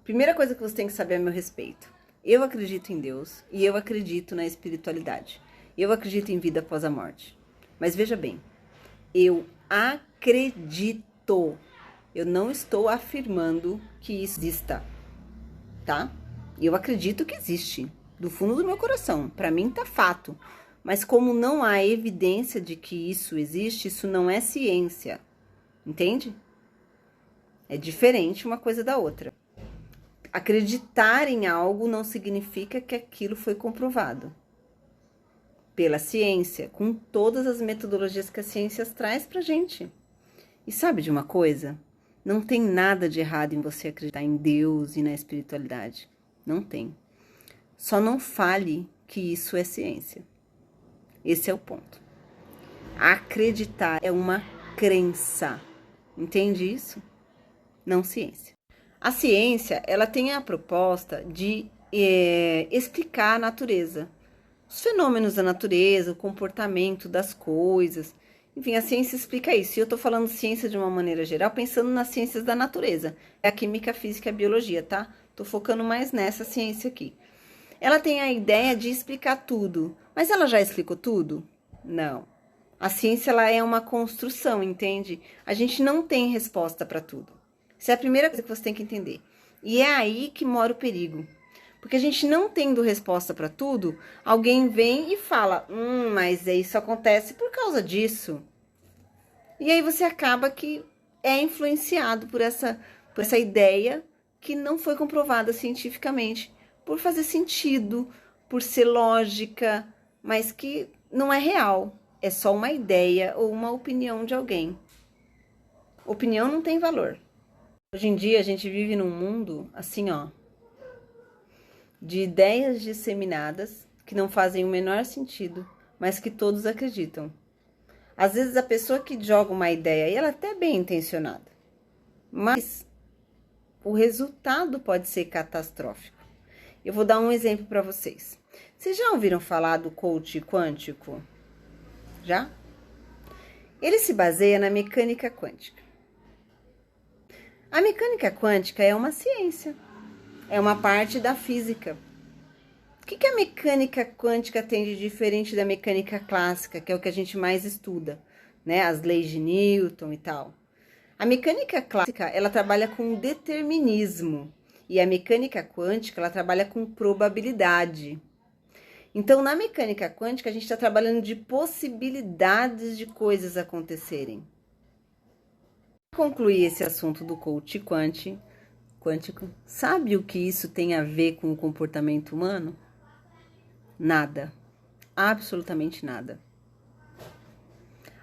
Primeira coisa que você tem que saber a meu respeito. Eu acredito em Deus e eu acredito na espiritualidade. Eu acredito em vida após a morte. Mas veja bem, eu acredito. Eu não estou afirmando que isso exista, tá? Eu acredito que existe, do fundo do meu coração. Para mim tá fato. Mas como não há evidência de que isso existe, isso não é ciência. Entende? É diferente uma coisa da outra. Acreditar em algo não significa que aquilo foi comprovado pela ciência, com todas as metodologias que a ciência traz pra gente. E sabe de uma coisa? Não tem nada de errado em você acreditar em Deus e na espiritualidade. Não tem. Só não fale que isso é ciência. Esse é o ponto. Acreditar é uma crença. Entende isso? Não ciência. A ciência, ela tem a proposta de explicar a natureza. Os fenômenos da natureza, o comportamento das coisas. Enfim, a ciência explica isso. E eu tô falando ciência de uma maneira geral, pensando nas ciências da natureza. É a química, a física e a biologia, tá? Tô focando mais nessa ciência aqui. Ela tem a ideia de explicar tudo. Mas ela já explicou tudo? Não. A ciência, ela é uma construção, entende? A gente não tem resposta para tudo. Isso é a primeira coisa que você tem que entender. E é aí que mora o perigo. Porque a gente não tendo resposta para tudo, alguém vem e fala, mas isso acontece por causa disso. E aí você acaba que é influenciado por essa ideia que não foi comprovada cientificamente, por fazer sentido, por ser lógica, mas que não é real. É só uma ideia ou uma opinião de alguém. Opinião não tem valor. Hoje em dia a gente vive num mundo assim, ó, de ideias disseminadas que não fazem o menor sentido, mas que todos acreditam. Às vezes a pessoa que joga uma ideia, e ela é até bem intencionada, mas o resultado pode ser catastrófico. Eu vou dar um exemplo para vocês. Vocês já ouviram falar do coach quântico? Já? Ele se baseia na mecânica quântica. A mecânica quântica é uma ciência. É uma parte da física. O que a mecânica quântica tem de diferente da mecânica clássica, que é o que a gente mais estuda, né? As leis de Newton e tal. A mecânica clássica, ela trabalha com determinismo. E a mecânica quântica, ela trabalha com probabilidade. Então, na mecânica quântica, a gente está trabalhando de possibilidades de coisas acontecerem. Para concluir esse assunto do coach quântico, sabe o que isso tem a ver com o comportamento humano? Nada. Absolutamente nada.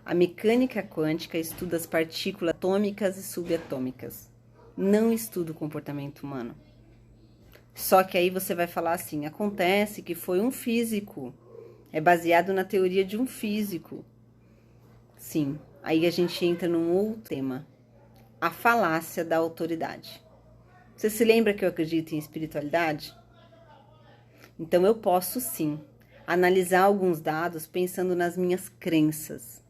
A mecânica quântica estuda as partículas atômicas e subatômicas. Não estuda o comportamento humano. Só que aí você vai falar assim, acontece que foi um físico. É baseado na teoria de um físico. Sim, aí a gente entra num outro tema. A falácia da autoridade. Você se lembra que eu acredito em espiritualidade? Então eu posso sim analisar alguns dados pensando nas minhas crenças.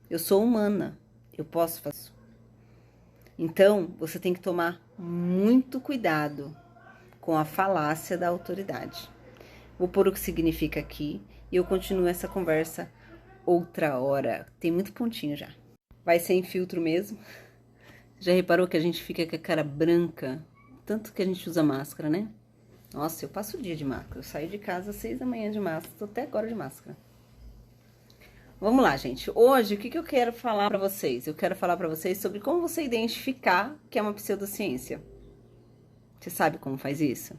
Eu sou humana, eu posso fazer isso. Então você tem que tomar muito cuidado com a falácia da autoridade. Vou pôr o que significa aqui e eu continuo essa conversa outra hora. Tem muito pontinho já. Vai sem filtro mesmo. Já reparou que a gente fica com a cara branca? Tanto que a gente usa máscara, né? Nossa, eu passo o dia de máscara. Eu saio de casa às 6 da manhã de máscara. Tô até agora de máscara. Vamos lá, gente. Hoje, o que eu quero falar pra vocês? Eu quero falar pra vocês sobre como você identificar que é uma pseudociência. Você sabe como faz isso?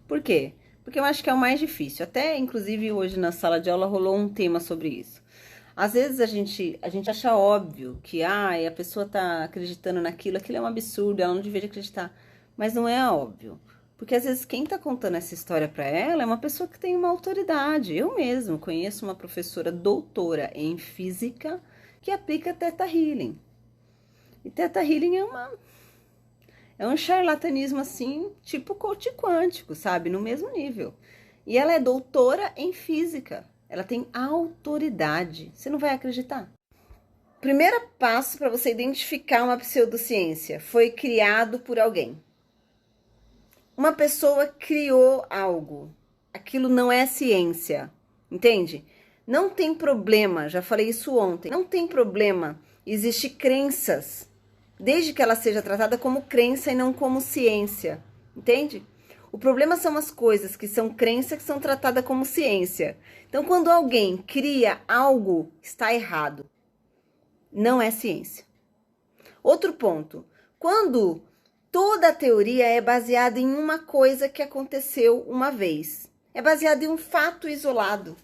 Por quê? Porque eu acho que é o mais difícil. Até, inclusive, hoje na sala de aula rolou um tema sobre isso. Às vezes a gente acha óbvio que a pessoa tá acreditando naquilo, aquilo é um absurdo, ela não deveria acreditar. Mas não é óbvio. Porque às vezes quem tá contando essa história para ela é uma pessoa que tem uma autoridade. Eu mesmo conheço uma professora doutora em física que aplica Theta Healing. E Theta Healing é um charlatanismo assim, tipo coach quântico, sabe? No mesmo nível. E ela é doutora em física. Ela tem autoridade. Você não vai acreditar. Primeiro passo para você identificar uma pseudociência. Foi criado por alguém. uma pessoa criou algo. Aquilo não é ciência, entende? Não tem problema, já falei isso ontem, não tem problema existir crenças, desde que ela seja tratada como crença e não como ciência, entende? O problema são as coisas que são crença que são tratadas como ciência. Então, quando alguém cria algo, está errado. Não é ciência. Outro ponto, quando toda a teoria é baseada em uma coisa que aconteceu uma vez, é baseada em um fato isolado.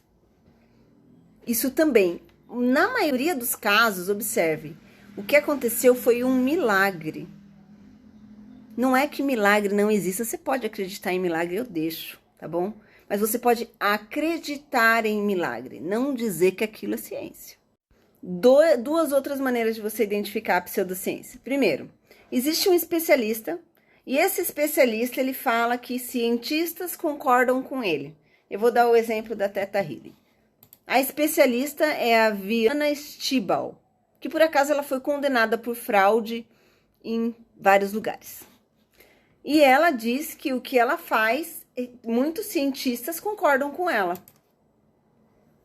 Isso também, na maioria dos casos, observe, o que aconteceu foi um milagre. Não é que milagre não exista, você pode acreditar em milagre, eu deixo, tá bom? Mas você pode acreditar em milagre, não dizer que aquilo é ciência. Duas outras maneiras de você identificar a pseudociência. Primeiro, existe um especialista e esse especialista ele fala que cientistas concordam com ele. Eu vou dar o exemplo da Teta Healy. A especialista é a Viana Stibal, que por acaso ela foi condenada por fraude em vários lugares. E ela diz que o que ela faz, muitos cientistas concordam com ela.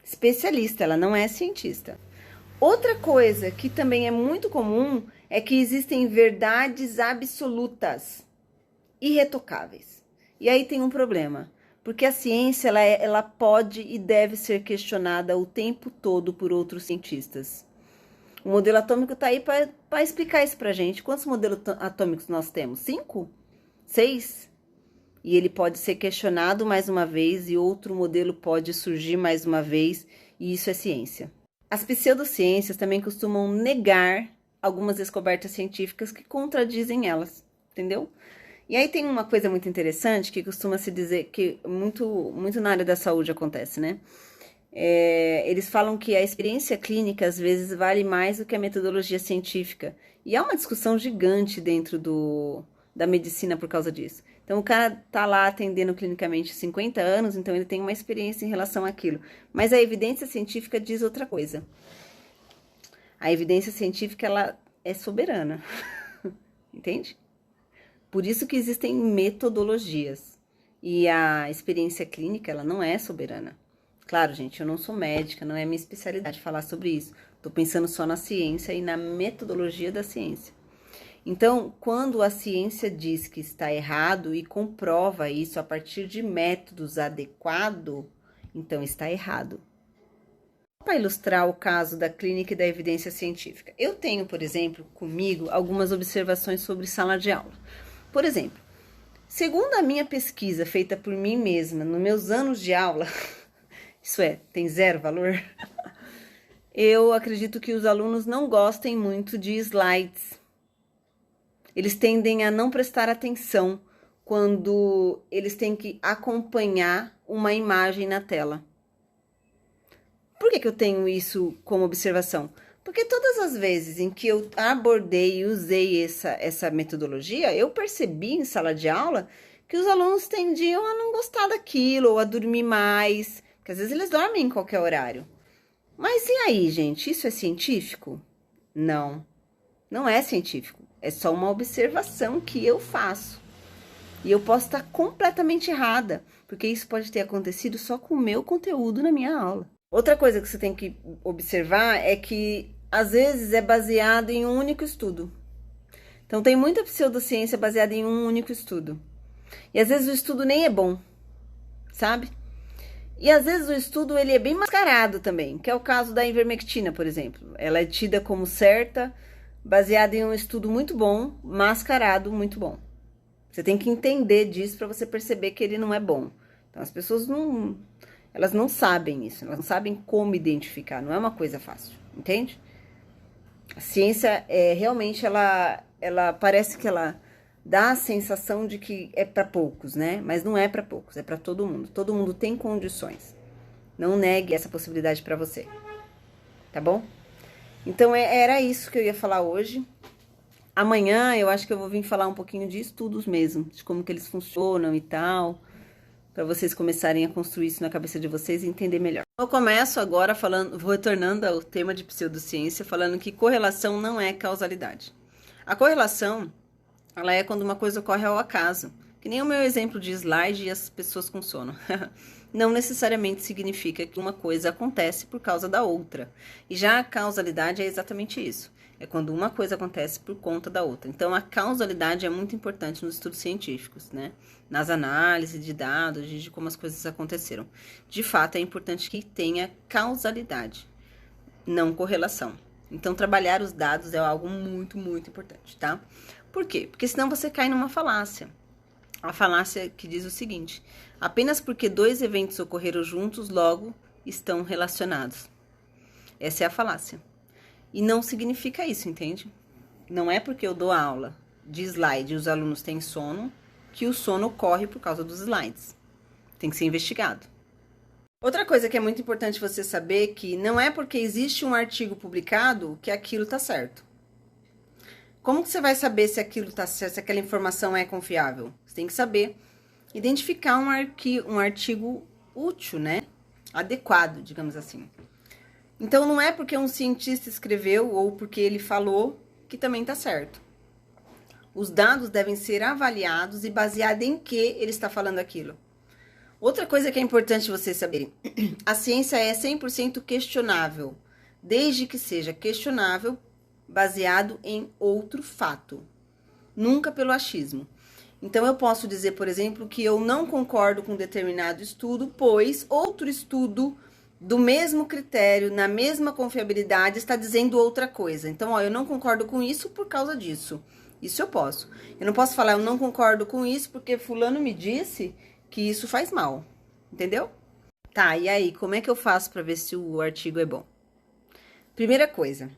Especialista, ela não é cientista. Outra coisa que também é muito comum é que existem verdades absolutas, irretocáveis. E aí tem um problema, porque a ciência ela pode e deve ser questionada o tempo todo por outros cientistas. O modelo atômico está aí para explicar isso pra gente. Quantos modelos atômicos nós temos? 5? 6? E ele pode ser questionado mais uma vez e outro modelo pode surgir mais uma vez, e isso é ciência. As pseudociências também costumam negar algumas descobertas científicas que contradizem elas, entendeu? E aí tem uma coisa muito interessante que costuma se dizer que muito na área da saúde acontece, né? Eles falam que a experiência clínica às vezes vale mais do que a metodologia científica. E há uma discussão gigante dentro da medicina por causa disso. Então, o cara tá lá atendendo clinicamente 50 anos, então ele tem uma experiência em relação àquilo. Mas a evidência científica diz outra coisa. A evidência científica, ela é soberana. Entende? Por isso que existem metodologias. E a experiência clínica, ela não é soberana. Claro, gente, eu não sou médica, não é minha especialidade falar sobre isso. Tô pensando só na ciência e na metodologia da ciência. Então, quando a ciência diz que está errado e comprova isso a partir de métodos adequados, então está errado. Para ilustrar o caso da clínica e da evidência científica, eu tenho, por exemplo, comigo algumas observações sobre sala de aula. Por exemplo, segundo a minha pesquisa feita por mim mesma nos meus anos de aula, isso tem zero valor, eu acredito que os alunos não gostem muito de slides. Eles tendem a não prestar atenção quando eles têm que acompanhar uma imagem na tela. Por que eu tenho isso como observação? Porque todas as vezes em que eu abordei e usei essa metodologia, eu percebi em sala de aula que os alunos tendiam a não gostar daquilo ou a dormir mais, porque às vezes eles dormem em qualquer horário. Mas e aí, gente? Isso é científico? Não, não é científico. É só uma observação que eu faço. E eu posso estar completamente errada, porque isso pode ter acontecido só com o meu conteúdo na minha aula. Outra coisa que você tem que observar é que, às vezes, é baseado em um único estudo. Então, tem muita pseudociência baseada em um único estudo. E, às vezes, o estudo nem é bom, sabe? E, às vezes, o estudo ele é bem mascarado também, que é o caso da ivermectina, por exemplo. Ela é tida como certa, baseada em um estudo muito bom, mascarado muito bom. Você tem que entender disso para você perceber que ele não é bom. Então, as pessoas elas não sabem isso, elas não sabem como identificar, não é uma coisa fácil, entende? A ciência, realmente, ela parece que ela dá a sensação de que é para poucos, né? Mas não é para poucos, é para todo mundo. Todo mundo tem condições. Não negue essa possibilidade para você, tá bom? Então, era isso que eu ia falar hoje. Amanhã eu acho que eu vou vir falar um pouquinho de estudos mesmo, de como que eles funcionam e tal, para vocês começarem a construir isso na cabeça de vocês e entender melhor. Eu começo agora vou retornando ao tema de pseudociência, falando que correlação não é causalidade. A correlação, ela é quando uma coisa ocorre ao acaso. Que nem o meu exemplo de slide e as pessoas com sono. Não necessariamente significa que uma coisa acontece por causa da outra. E já a causalidade é exatamente isso. É quando uma coisa acontece por conta da outra. Então, a causalidade é muito importante nos estudos científicos, né? Nas análises de dados, de como as coisas aconteceram. De fato, é importante que tenha causalidade, não correlação. Então, trabalhar os dados é algo muito, muito importante, tá? Por quê? Porque senão você cai numa falácia. A falácia que diz o seguinte: apenas porque dois eventos ocorreram juntos, logo estão relacionados. Essa é a falácia. E não significa isso, entende? Não é porque eu dou aula de slide e os alunos têm sono, que o sono ocorre por causa dos slides. Tem que ser investigado. Outra coisa que é muito importante você saber é que não é porque existe um artigo publicado que aquilo tá certo. Como que você vai saber se aquilo tá certo, se aquela informação é confiável? Você tem que saber identificar um artigo útil, né? Adequado, digamos assim. Então, não é porque um cientista escreveu ou porque ele falou que também tá certo. Os dados devem ser avaliados e baseado em que ele está falando aquilo. Outra coisa que é importante vocês saberem: a ciência é 100% questionável, desde que seja questionável baseado em outro fato, nunca pelo achismo. Então, eu posso dizer, por exemplo, que eu não concordo com determinado estudo, pois outro estudo do mesmo critério, na mesma confiabilidade, está dizendo outra coisa. Então, eu não concordo com isso por causa disso. Isso eu posso. Eu não posso falar, eu não concordo com isso porque fulano me disse que isso faz mal. Entendeu? Tá, e aí, como é que eu faço para ver se o artigo é bom? Primeira coisa,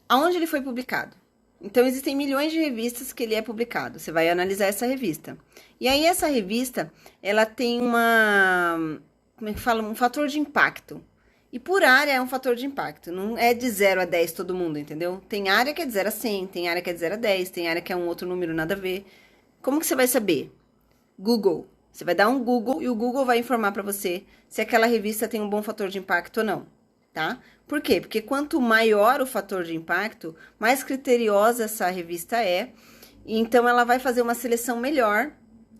aonde ele foi publicado? Então, existem milhões de revistas que ele é publicado. Você vai analisar essa revista. E aí, essa revista, ela tem como é que fala? Um fator de impacto. E por área é um fator de impacto. Não é de 0 a 10 todo mundo, entendeu? Tem área que é de 0 a 100, tem área que é de 0 a 10, tem área que é um outro número nada a ver. Como que você vai saber? Google. Você vai dar um Google e o Google vai informar para você se aquela revista tem um bom fator de impacto ou não, tá? Por quê? Porque quanto maior o fator de impacto, mais criteriosa essa revista é, e então ela vai fazer uma seleção melhor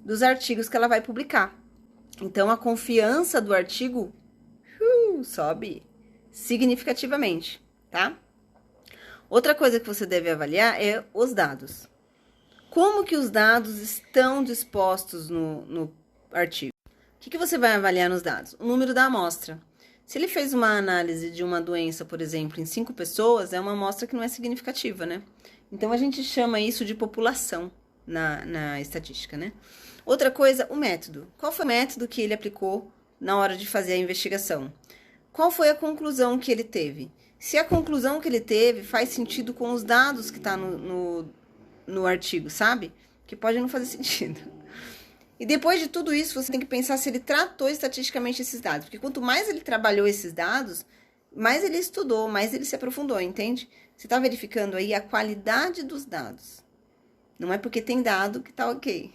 dos artigos que ela vai publicar. Então, a confiança do artigo sobe significativamente, tá? Outra coisa que você deve avaliar é os dados. Como que os dados estão dispostos no artigo? O que você vai avaliar nos dados? O número da amostra. Se ele fez uma análise de uma doença, por exemplo, em 5 pessoas, é uma amostra que não é significativa, né? Então, a gente chama isso de população na estatística, né? Outra coisa, o método. Qual foi o método que ele aplicou na hora de fazer a investigação? Qual foi a conclusão que ele teve? Se a conclusão que ele teve faz sentido com os dados que tá no artigo, sabe? Que pode não fazer sentido. E depois de tudo isso, você tem que pensar se ele tratou estatisticamente esses dados. Porque quanto mais ele trabalhou esses dados, mais ele estudou, mais ele se aprofundou, entende? Você está verificando aí a qualidade dos dados. Não é porque tem dado que tá ok.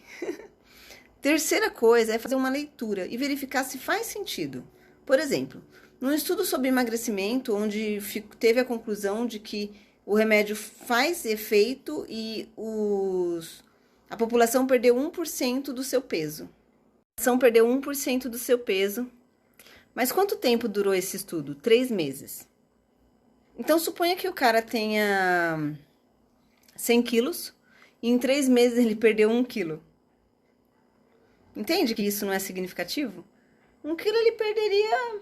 Terceira coisa é fazer uma leitura e verificar se faz sentido. Por exemplo, num estudo sobre emagrecimento, onde teve a conclusão de que o remédio faz efeito e a população perdeu 1% do seu peso. A população perdeu 1% do seu peso. Mas quanto tempo durou esse estudo? 3 meses. Então, suponha que o cara tenha 100 quilos e em 3 meses ele perdeu 1 quilo. Entende que isso não é significativo? 1 quilo ele perderia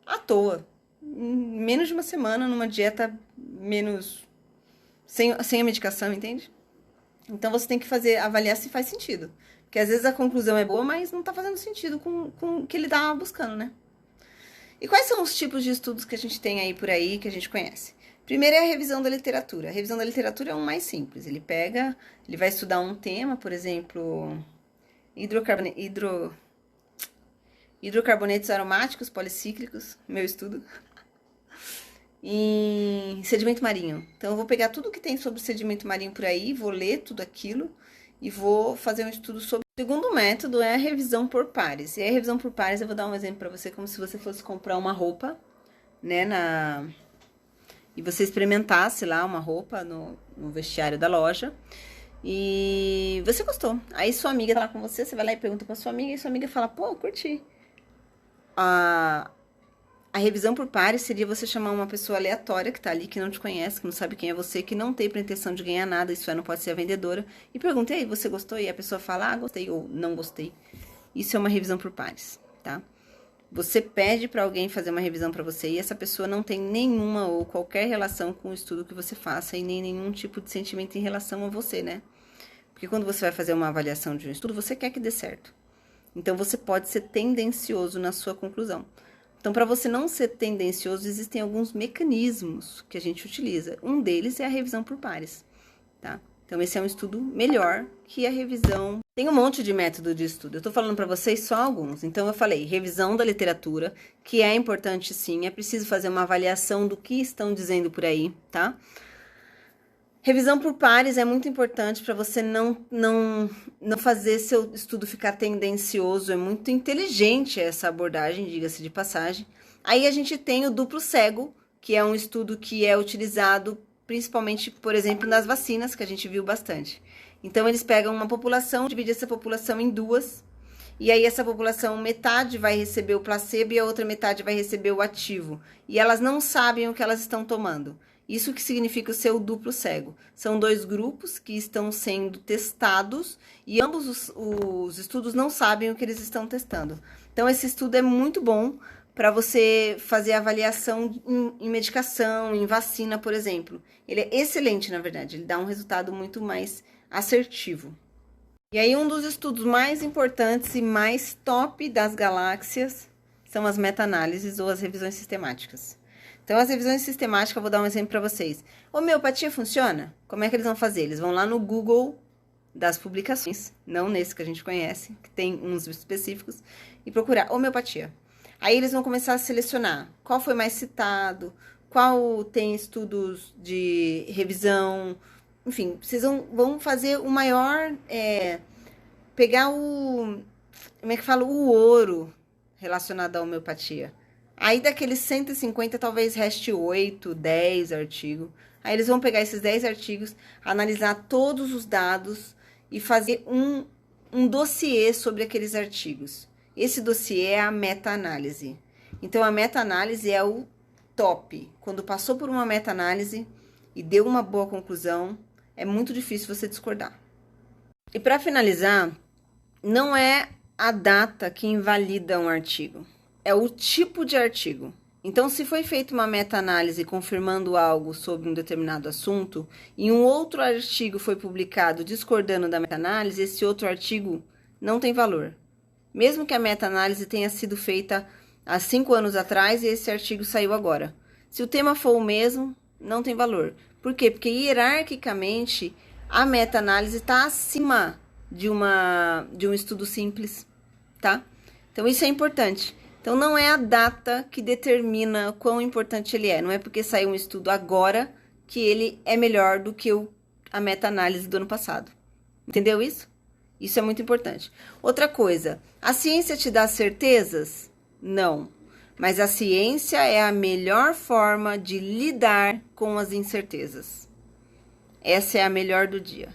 à toa. Em menos de uma semana, numa dieta sem a medicação, entende? Então, você tem que avaliar se faz sentido. Porque às vezes a conclusão é boa, mas não tá fazendo sentido com o que ele tá buscando, né? E quais são os tipos de estudos que a gente tem aí por aí, que a gente conhece? Primeiro é a revisão da literatura. A revisão da literatura é o mais simples. Ele vai estudar um tema, por exemplo, hidrocarbonetos aromáticos policíclicos, meu estudo, em sedimento marinho. Então, eu vou pegar tudo que tem sobre sedimento marinho por aí, vou ler tudo aquilo e vou fazer um estudo sobre. O segundo método é a revisão por pares. E a revisão por pares, eu vou dar um exemplo para você, como se você fosse comprar uma roupa, né, e você experimentasse lá uma roupa no vestiário da loja. E e você gostou. Aí sua amiga tá lá com você, você vai lá e pergunta pra sua amiga, e sua amiga fala, pô, curti. A revisão por pares seria você chamar uma pessoa aleatória que tá ali, que não te conhece, que não sabe quem é você, que não tem pretensão de ganhar nada, isso não pode ser a vendedora, e pergunta, e aí, você gostou? E a pessoa fala, gostei ou não gostei. Isso é uma revisão por pares, tá? Você pede para alguém fazer uma revisão para você e essa pessoa não tem nenhuma ou qualquer relação com o estudo que você faça e nem nenhum tipo de sentimento em relação a você, né? Porque quando você vai fazer uma avaliação de um estudo, você quer que dê certo. Então, você pode ser tendencioso na sua conclusão. Então, para você não ser tendencioso, existem alguns mecanismos que a gente utiliza. Um deles é a revisão por pares, tá? Então, esse é um estudo melhor que a revisão. Tem um monte de método de estudo. Eu tô falando para vocês só alguns. Então, eu falei revisão da literatura, que é importante sim. É preciso fazer uma avaliação do que estão dizendo por aí, tá? Revisão por pares é muito importante para você não fazer seu estudo ficar tendencioso. É muito inteligente essa abordagem, diga-se de passagem. Aí a gente tem o duplo cego, que é um estudo que é utilizado principalmente, por exemplo, nas vacinas, que a gente viu bastante. Então, eles pegam uma população, dividem essa população em duas, e aí essa população, metade vai receber o placebo e a outra metade vai receber o ativo. E elas não sabem o que elas estão tomando. Isso que significa o seu duplo cego. São dois grupos que estão sendo testados e ambos os estudos não sabem o que eles estão testando. Então, esse estudo é muito bom para você fazer avaliação em medicação, em vacina, por exemplo. Ele é excelente, na verdade. Ele dá um resultado muito mais assertivo. E aí, um dos estudos mais importantes e mais top das galáxias são as meta-análises ou as revisões sistemáticas. Então, as revisões sistemáticas, eu vou dar um exemplo para vocês. Homeopatia funciona? Como é que eles vão fazer? Eles vão lá no Google das publicações, não nesse que a gente conhece, que tem uns específicos, e procurar homeopatia. Aí eles vão começar a selecionar qual foi mais citado, qual tem estudos de revisão, enfim, vocês vão fazer o maior, pegar o, como é que fala, o ouro relacionado à homeopatia. Aí daqueles 150, talvez reste 8, 10 artigos. Aí eles vão pegar esses 10 artigos, analisar todos os dados e fazer um dossiê sobre aqueles artigos. Esse dossiê é a meta-análise. Então, a meta-análise é o top. Quando passou por uma meta-análise e deu uma boa conclusão, é muito difícil você discordar. E para finalizar, não é a data que invalida um artigo, é o tipo de artigo. Então, se foi feita uma meta-análise confirmando algo sobre um determinado assunto e um outro artigo foi publicado discordando da meta-análise, esse outro artigo não tem valor. Mesmo que a meta-análise tenha sido feita há 5 anos atrás e esse artigo saiu agora. Se o tema for o mesmo, não tem valor. Por quê? Porque hierarquicamente a meta-análise está acima de um estudo simples, tá? Então, isso é importante. Então, não é a data que determina quão importante ele é. Não é porque saiu um estudo agora que ele é melhor do que a meta-análise do ano passado. Entendeu isso? Isso é muito importante. Outra coisa, a ciência te dá certezas? Não. Mas a ciência é a melhor forma de lidar com as incertezas. Essa é a melhor do dia.